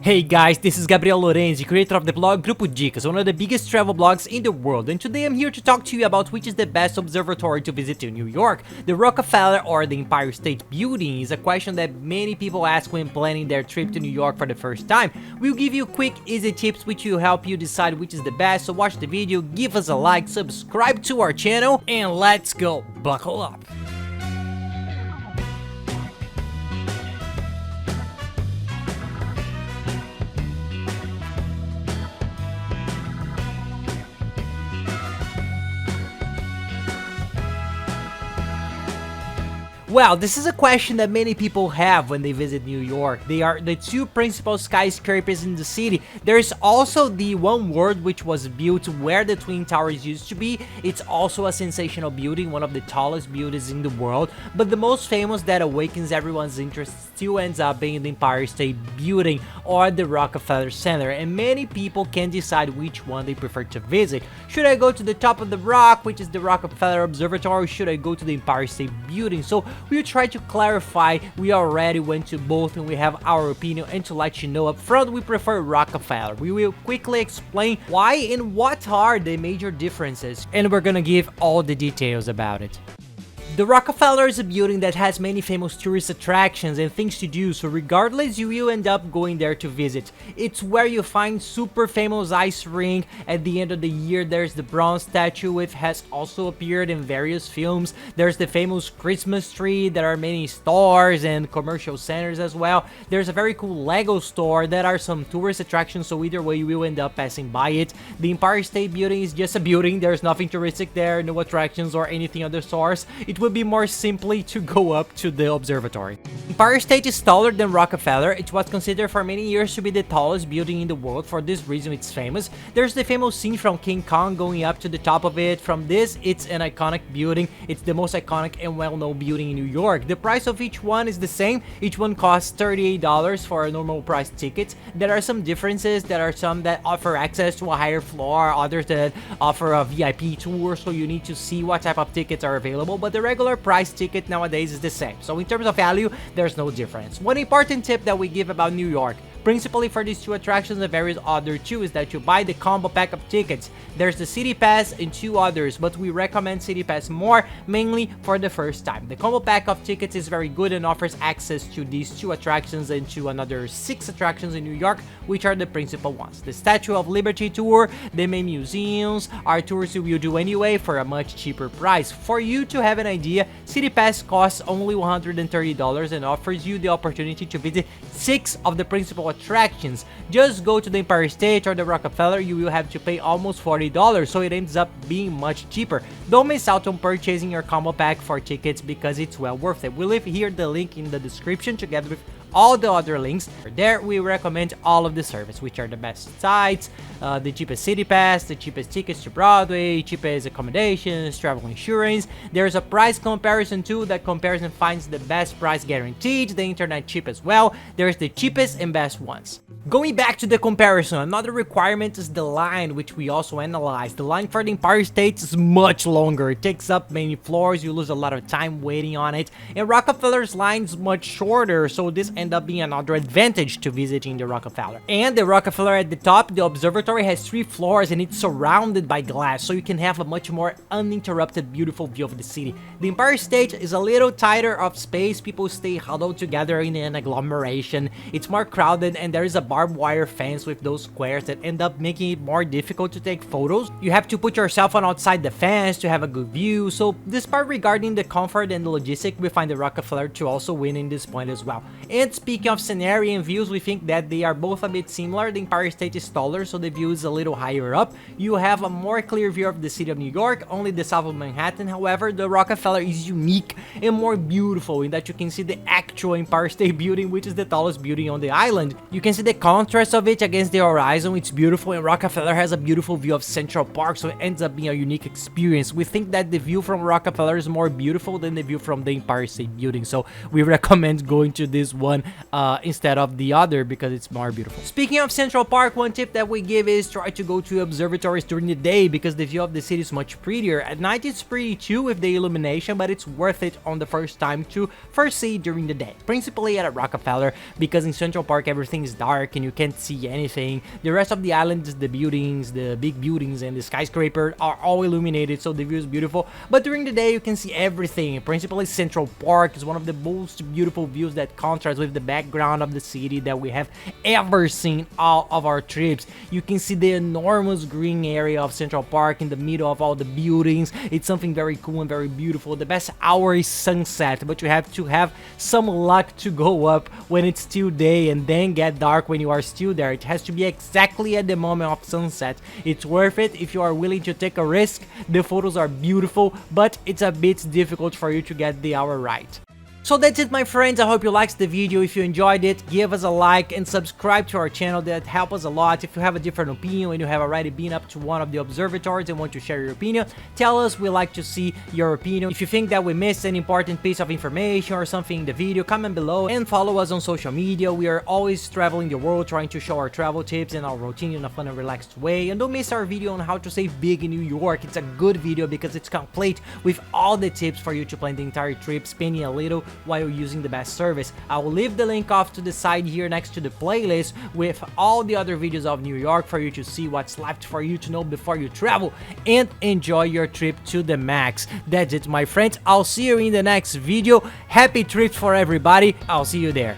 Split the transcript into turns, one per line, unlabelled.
Hey guys, this is Gabriel Lorenzi, creator of the blog Grupo Dicas, one of the biggest travel blogs in the world, and today I'm here to talk to you about which is the best observatory to visit in New York. The Rockefeller or the Empire State Building is a question that many people ask when planning their trip to New York for the first time. We'll give you quick, easy tips which will help you decide which is the best, so watch the video, give us a like, subscribe to our channel, and let's go, buckle up. Well, this is a question that many people have when they visit New York. They are the two principal skyscrapers in the city. There's also the One World, which was built where the Twin Towers used to be. It's also a sensational building, one of the tallest buildings in the world. But the most famous that awakens everyone's interest still ends up being the Empire State Building or the Rockefeller Center. And many people can decide which one they prefer to visit. Should I go to the top of the rock, which is the Rockefeller Observatory, or should I go to the Empire State Building? So we'll try to clarify. We already went to both and we have our opinion, and to let you know up front, we prefer Rockefeller. We will quickly explain why and what are the major differences, and we're gonna give all the details about it. The Rockefeller is a building that has many famous tourist attractions and things to do, so regardless, you will end up going there to visit. It's where you find super famous ice rink. At the end of the year, there's the bronze statue, which has also appeared in various films. There's the famous Christmas tree. There are many stores and commercial centers as well. There's a very cool Lego store. There are some tourist attractions, so either way, you will end up passing by it. The Empire State Building is just a building. There's nothing touristic there, no attractions or anything of the sorts. It would be more simply to go up to the observatory. Empire State is taller than Rockefeller. It was considered for many years to be the tallest building in the world. For this reason, it's famous. There's the famous scene from King Kong going up to the top of it. From this, it's an iconic building. It's the most iconic and well-known building in New York. The price of each one is the same. Each one costs $38 for a normal price ticket. There are some differences. There are some that offer access to a higher floor, others that offer a VIP tour, so you need to see what type of tickets are available, but the regular price ticket nowadays is the same. So in terms of value, there's no difference. One important tip that we give about New York, principally for these two attractions and various other two, is that you buy the combo pack of tickets. There's the City Pass and two others, but we recommend City Pass more, mainly for the first time. The combo pack of tickets is very good and offers access to these two attractions and to another 6 attractions in New York, which are the principal ones. The Statue of Liberty tour, the main museums, are tours you will do anyway for a much cheaper price. For you to have an idea, City Pass costs only $130 and offers you the opportunity to visit 6 of the principal attractions. Just go to the Empire State or the Rockefeller, you will have to pay almost $40, so it ends up being much cheaper. Don't miss out on purchasing your combo pack for tickets because it's well worth it. We'll leave here the link in the description together with all the other links. There we recommend all of the service, which are the best sites, the cheapest City Pass, the cheapest tickets to Broadway, cheapest accommodations, travel insurance. There's a price comparison tool that compares and finds the best price guaranteed, the internet cheap as well. There's the cheapest and best ones. Going back to the comparison, another requirement is the line, which we also analyzed. The line for the Empire State is much longer. It takes up many floors, you lose a lot of time waiting on it. And Rockefeller's line is much shorter, so this ends up being another advantage to visiting the Rockefeller. And the Rockefeller at the top, the observatory has 3 floors and it's surrounded by glass, so you can have a much more uninterrupted, beautiful view of the city. The Empire State is a little tighter of space. People stay huddled together in an agglomeration. It's more crowded and there is a barbed wire fence with those squares that end up making it more difficult to take photos. You have to put your cell phone outside the fence to have a good view. So this part regarding the comfort and the logistic, we find the Rockefeller to also win in this point as well. And speaking of scenery and views, we think that they are both a bit similar. The Empire State is taller, so the view is a little higher up. You have a more clear view of the city of New York, only the south of Manhattan. However, the Rockefeller is unique and more beautiful in that you can see the actual Empire State Building, which is the tallest building on the island. You can see the contrast of it against the horizon. It's beautiful, and Rockefeller has a beautiful view of Central Park, so it ends up being a unique experience. We think that the view from Rockefeller is more beautiful than the view from the Empire State Building, so we recommend going to this one instead of the other because it's more beautiful. Speaking of Central Park, one tip that we give is try to go to observatories during the day because the view of the city is much prettier. At night it's pretty too with the illumination, but it's worth it on the first time to first see during the day, principally at a Rockefeller, because in Central Park everything is dark dark and you can't see anything. The rest of the island, the buildings, the big buildings and the skyscraper are all illuminated, so the view is beautiful. But during the day you can see everything. Principally Central Park is one of the most beautiful views that contrasts with the background of the city that we have ever seen all of our trips. You can see the enormous green area of Central Park in the middle of all the buildings. It's something very cool and very beautiful. The best hour is sunset, but you have to have some luck to go up when it's still day and then get dark when you are still there. It has to be exactly at the moment of sunset. It's worth it if you are willing to take a risk. The photos are beautiful, but it's a bit difficult for you to get the hour right. So that's it, my friends. I hope you liked the video. If you enjoyed it, give us a like and subscribe to our channel. That helps us a lot. If you have a different opinion and you have already been up to one of the observatories and want to share your opinion, tell us. We like to see your opinion. If you think that we missed an important piece of information or something in the video, comment below and follow us on social media. We are always traveling the world, trying to show our travel tips and our routine in a fun and relaxed way. And don't miss our video on how to save big in New York. It's a good video because it's complete with all the tips for you to plan the entire trip, spending a little while using the best service. I will leave the link off to the side here next to the playlist with all the other videos of New York for you to see what's left for you to know before you travel and enjoy your trip to the max. That's it, my friends. I'll see you in the next video. Happy trips for everybody. I'll see you there.